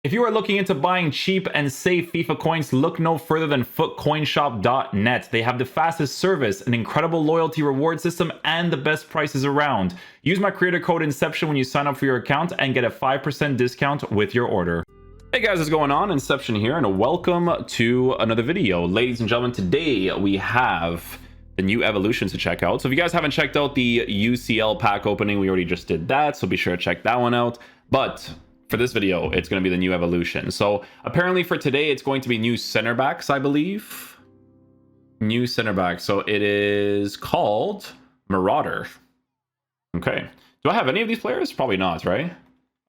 If you are looking into buying cheap and safe FIFA coins, look no further than footcoinshop.net. They have the fastest service, an incredible loyalty reward system, and the best prices around. Use my creator code Inception when you sign up for your account and get a 5% discount with your order. Hey guys, what's going on? Inception here, and welcome to another video. Ladies and gentlemen, today we have the new evolutions to check out. So if you guys haven't checked out the UCL pack opening, we already just did that, so be sure to check that one out. But for this video, it's going to be the new evolution. So apparently for today, it's going to be new center backs, I believe. New center back. So it is called Marauder. Okay. Do I have any of these players? Probably not, right?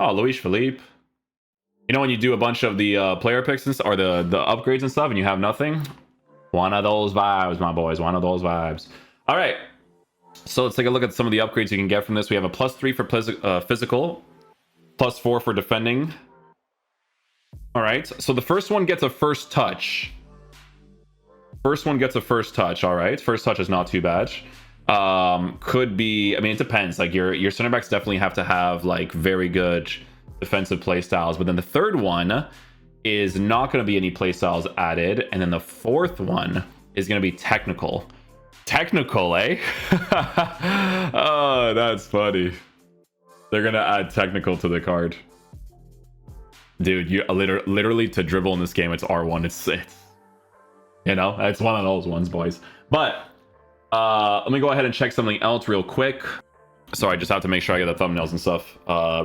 Oh, Luis Philippe. You know when you do a bunch of the player picks and or the upgrades and stuff and you have nothing? One of those vibes, my boys. One of those vibes. All right. So let's take a look at some of the upgrades you can get from this. We have a +3 for physical. +4 for defending. All right, so the first one gets a first touch. First one gets a first touch. All right, first touch is not too bad. Could be, I mean, it depends. Like your center backs definitely have to have like very good defensive play styles. But then the third one is not going to be any play styles added. And then the fourth one is going to be technical. Technical, eh? Oh, that's funny. They're gonna add technical to the card. Dude, you literally to dribble in this game, it's R1. It's you know, it's one of those ones, boys. But let me go ahead and check something else real quick. So I just have to make sure I get the thumbnails and stuff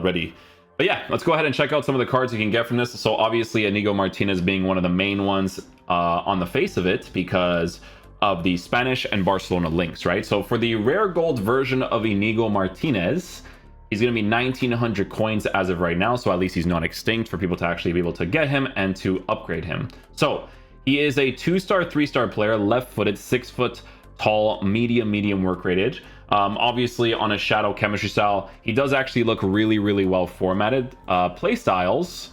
ready. But yeah, let's go ahead and check out some of the cards you can get from this. So obviously Inigo Martinez being one of the main ones on the face of it because of the Spanish and Barcelona links, right? So for the rare gold version of Inigo Martinez, he's going to be 1,900 coins as of right now, so at least he's not extinct for people to actually be able to get him and to upgrade him. So he is a 2-star, 3-star player, left-footed, 6 foot tall, medium work rated. Obviously on a shadow chemistry style, he does actually look really well formatted. Play styles,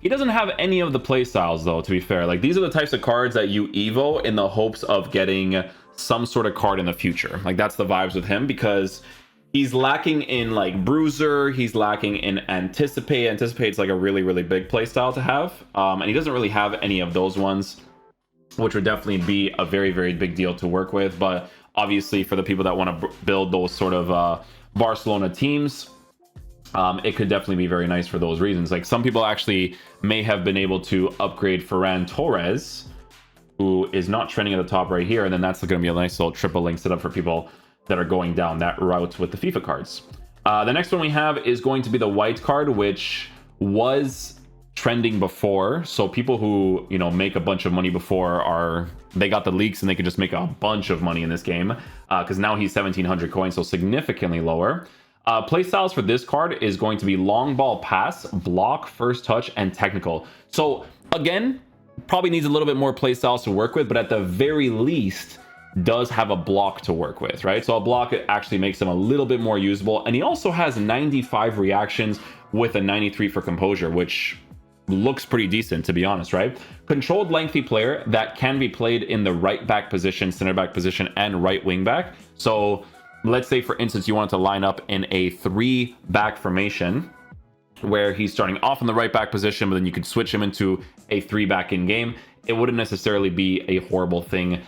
he doesn't have any of the play styles though, to be fair. Like these are the types of cards that you evo in the hopes of getting some sort of card in the future. Like that's the vibes with him because he's lacking in like bruiser, he's lacking in anticipate. Anticipate's like a really big play style to have, and he doesn't really have any of those ones, which would definitely be a very big deal to work with. But obviously for the people that want to build those sort of Barcelona teams, it could definitely be very nice for those reasons. Like some people actually may have been able to upgrade Ferran Torres, who is not trending at the top right here, and then that's going to be a nice little triple link setup for people that are going down that route with the FIFA cards. The next one we have is going to be the white card, which was trending before. So people who, you know, make a bunch of money before they got the leaks and they can just make a bunch of money in this game because now he's 1,700 coins, so significantly lower. Play styles for this card is going to be long ball pass, block, first touch, and technical. So again, probably needs a little bit more play styles to work with, but at the very least does have a block to work with, right? So a block, it actually makes him a little bit more usable. And he also has 95 reactions with a 93 for composure, which looks pretty decent, to be honest, right? Controlled lengthy player that can be played in the right back position, center back position, and right wing back. So let's say, for instance, you want to line up in a 3-back formation where he's starting off in the right back position, but then you could switch him into a 3-back in game. It wouldn't necessarily be a horrible thing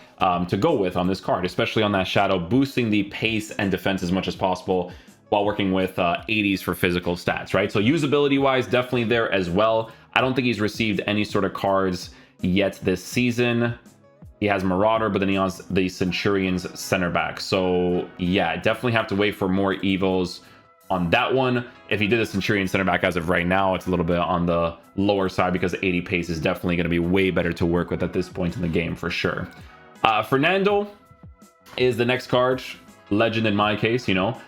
to go with on this card, especially on that shadow, boosting the pace and defense as much as possible while working with 80s for physical stats, right? So usability wise, definitely there as well. I don't think he's received any sort of cards yet this season. He has Marauder, but then he has the Centurions center back. So yeah, definitely have to wait for more evos on that one. If he did a Centurion center back as of right now, it's a little bit on the lower side because 80 pace is definitely going to be way better to work with at this point in the game for sure. Fernando is the next card. Legend in my case, you know.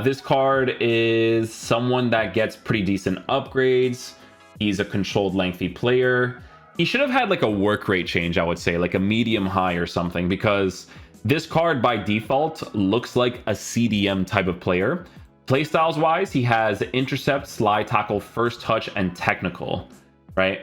This card is someone that gets pretty decent upgrades. He's a controlled lengthy player. He should have had like a work rate change, I would say, like a medium high or something, because this card by default looks like a CDM type of player. Playstyles wise, he has intercept, slide tackle, first touch, and technical, right?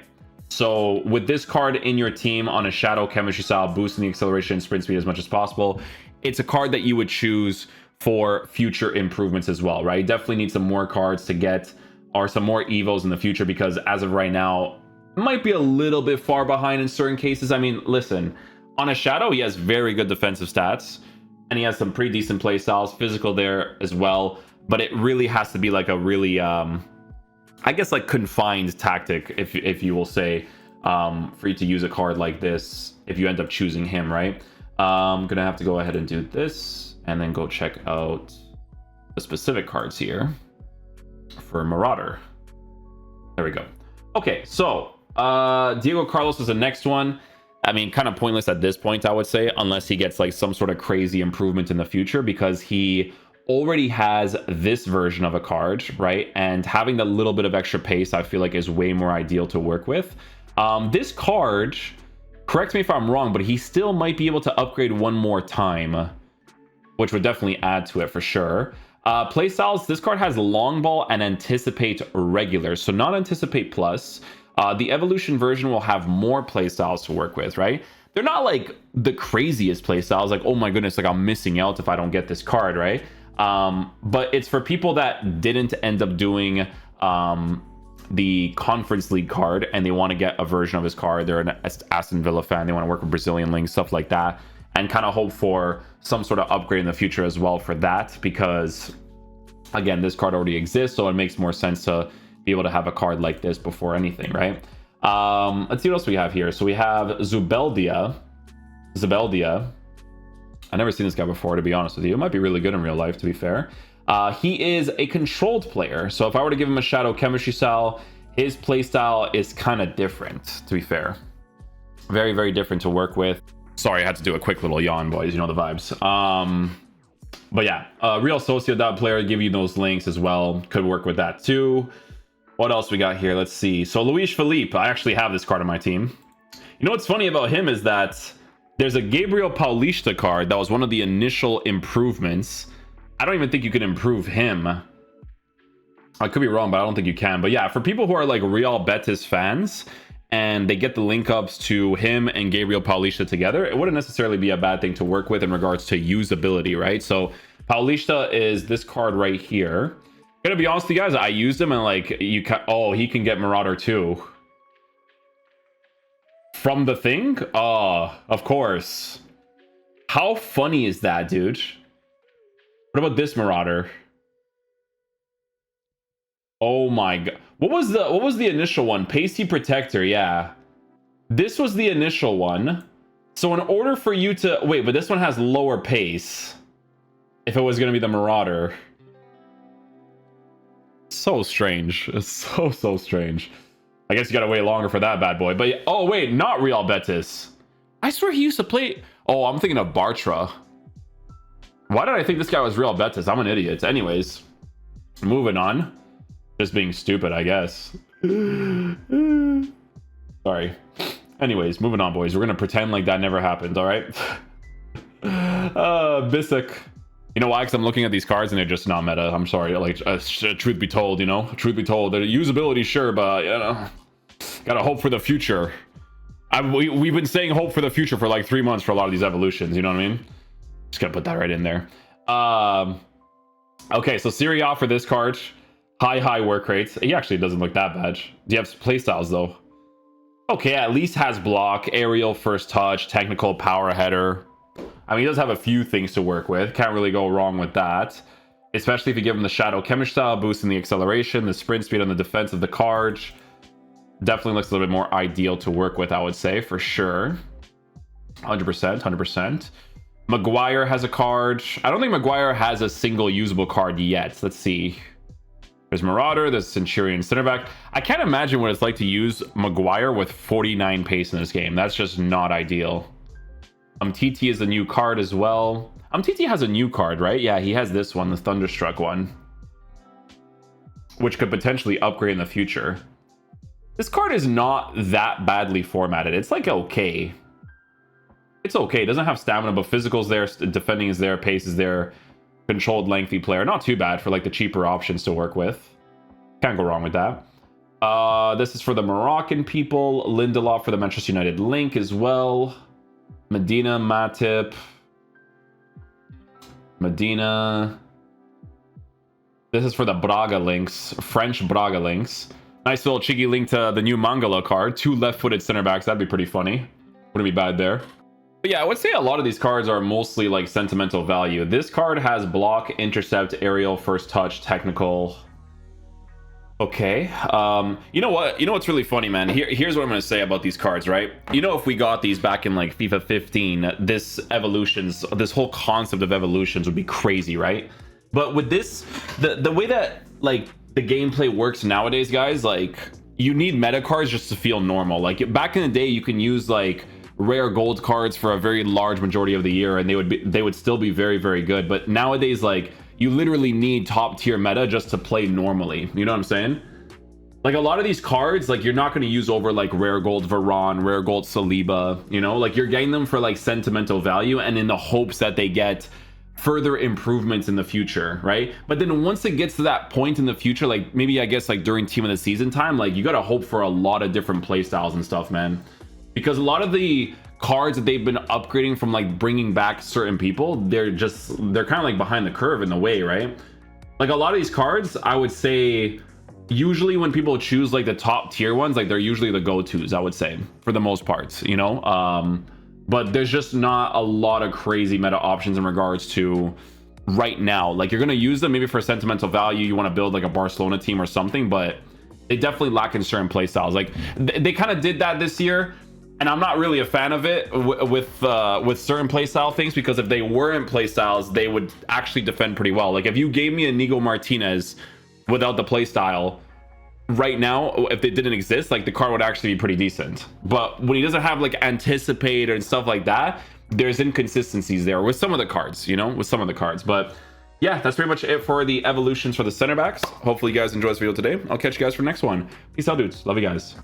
So with this card in your team on a shadow chemistry style, boosting the acceleration and sprint speed as much as possible, it's a card that you would choose for future improvements as well, right? You definitely need some more cards to get or some more evos in the future, because as of right now, might be a little bit far behind in certain cases. I mean, listen, on a Shadow, he has very good defensive stats, and he has some pretty decent play styles, physical there as well, but it really has to be like a really, I guess, like confined tactic, if you will say, for you to use a card like this if you end up choosing him, right? I'm gonna have to go ahead and do this and then go check out the specific cards here for Marauder. There we go. Okay, so Diego Carlos is the next one. I mean, kind of pointless at this point, I would say, unless he gets like some sort of crazy improvement in the future, because he already has this version of a card, right? And having the little bit of extra pace, I feel like, is way more ideal to work with. This card, correct me if I'm wrong, but he still might be able to upgrade one more time, which would definitely add to it for sure. Playstyles, this card has Long Ball and Anticipate Regular, so not Anticipate Plus. The Evolution version will have more playstyles to work with, right? They're not like the craziest playstyles, like, oh my goodness, like I'm missing out if I don't get this card, right? But it's for people that didn't end up doing the Conference League card and they want to get a version of his card. They're an Aston Villa fan, they want to work with Brazilian links, stuff like that, and kind of hope for some sort of upgrade in the future as well for that, because again, this card already exists, so it makes more sense to be able to have a card like this before anything, right? Let's see what else we have here. So we have Zubeldia. I've never seen this guy before, to be honest with you. It might be really good in real life, to be fair. He is a controlled player, so if I were to give him a Shadow Chemistry style, his playstyle is kind of different, to be fair. Very, very different to work with. Sorry, I had to do a quick little yawn, boys. You know the vibes. But yeah, Real Sociedad player, give you those links as well. Could work with that too. What else we got here? Let's see. So Luis Felipe, I actually have this card on my team. You know what's funny about him is that there's a Gabriel Paulista card that was one of the initial improvements. I don't even think you can improve him. I could be wrong, but I don't think you can. But yeah, for people who are like Real Betis fans and they get the link ups to him and Gabriel Paulista together, it wouldn't necessarily be a bad thing to work with in regards to usability, right? So Paulista is this card right here. Gonna be honest with you guys, I used him and like you can, oh, he can get Marauder too. From the thing? Of course. How funny is that, dude? What about this Marauder? Oh my god. What was the initial one? Pasty Protector, yeah. This was the initial one. So in order for you to wait, but this one has lower pace. If it was gonna be the Marauder. So strange. It's so strange. I guess you gotta wait longer for that bad boy. But oh wait, not Real Betis. I swear he used to play. Oh, I'm thinking of Bartra. Why did I think this guy was Real Betis? I'm an idiot. Anyways, moving on. Just being stupid, I guess. Sorry. Anyways, moving on, boys. We're gonna pretend like that never happened. All right. Bissek. You know why? Because I'm looking at these cards and they're just not meta. I'm sorry. Like, truth be told, you know, truth be told, the usability, sure, but you know, gotta hope for the future. We've been saying hope for the future for like 3 months for a lot of these evolutions. You know what I mean? Just gotta put that right in there. Okay, so Serie A for this card, high work rates. He actually doesn't look that bad. Do you have playstyles though? Okay, at least has block, aerial, first touch, technical, power header. I mean, he does have a few things to work with. Can't really go wrong with that. Especially if you give him the Shadow Chemistry style, boosting the acceleration, the sprint speed on the defense of the card. Definitely looks a little bit more ideal to work with, I would say, for sure. 100%. Maguire has a card. I don't think Maguire has a single usable card yet. Let's see. There's Marauder, there's Centurion center back. I can't imagine what it's like to use Maguire with 49 pace in this game. That's just not ideal. TT is a new card as well. TT has a new card, right? Yeah, he has this one, the Thunderstruck one, which could potentially upgrade in the future. This card is not that badly formatted. It's like okay. It's okay. It doesn't have stamina, but physical's there, defending is there, pace is there, controlled lengthy player. Not too bad for like the cheaper options to work with. Can't go wrong with that. This is for the Moroccan people. Lindelof for the Manchester United link as well. Medina, Matip. Medina. This is for the Braga links, French Braga links. Nice little cheeky link to the new Mangala card. 2 left-footed center backs. That'd be pretty funny. Wouldn't be bad there. But yeah, I would say a lot of these cards are mostly like sentimental value. This card has block, intercept, aerial, first touch, technical. Okay. You know what? You know what's really funny, man? Here's what I'm going to say about these cards, right? You know, if we got these back in like FIFA 15, this whole concept of evolutions would be crazy, right? But with this, the way that like the gameplay works nowadays, guys, like you need meta cards just to feel normal. Like back in the day, you can use like rare gold cards for a very large majority of the year, and they would still be very, very good. But nowadays, like you literally need top tier meta just to play normally. You know what I'm saying? Like a lot of these cards, like you're not going to use over like rare gold Varane, rare gold Saliba, you know, like you're getting them for like sentimental value and in the hopes that they get further improvements in the future, right? But then once it gets to that point in the future, like maybe I guess like during team of the season time, like you got to hope for a lot of different play styles and stuff, man. Because a lot of the cards that they've been upgrading from like bringing back certain people, they're kind of like behind the curve in a way, right? Like a lot of these cards, I would say usually when people choose like the top tier ones, like they're usually the go-tos, I would say, for the most part, you know? But there's just not a lot of crazy meta options in regards to right now. Like you're going to use them maybe for sentimental value. You want to build like a Barcelona team or something, but they definitely lack in certain play styles. Like they kind of did that this year. And I'm not really a fan of it with certain playstyle things, because if they weren't playstyles, they would actually defend pretty well. Like if you gave me a Inigo Martinez without the playstyle right now, if they didn't exist, like the card would actually be pretty decent. But when he doesn't have like anticipate and stuff like that, there's inconsistencies there with some of the cards, you know, with some of the cards. But yeah, that's pretty much it for the evolutions for the center backs. Hopefully you guys enjoyed this video today. I'll catch you guys for the next one. Peace out, dudes. Love you guys.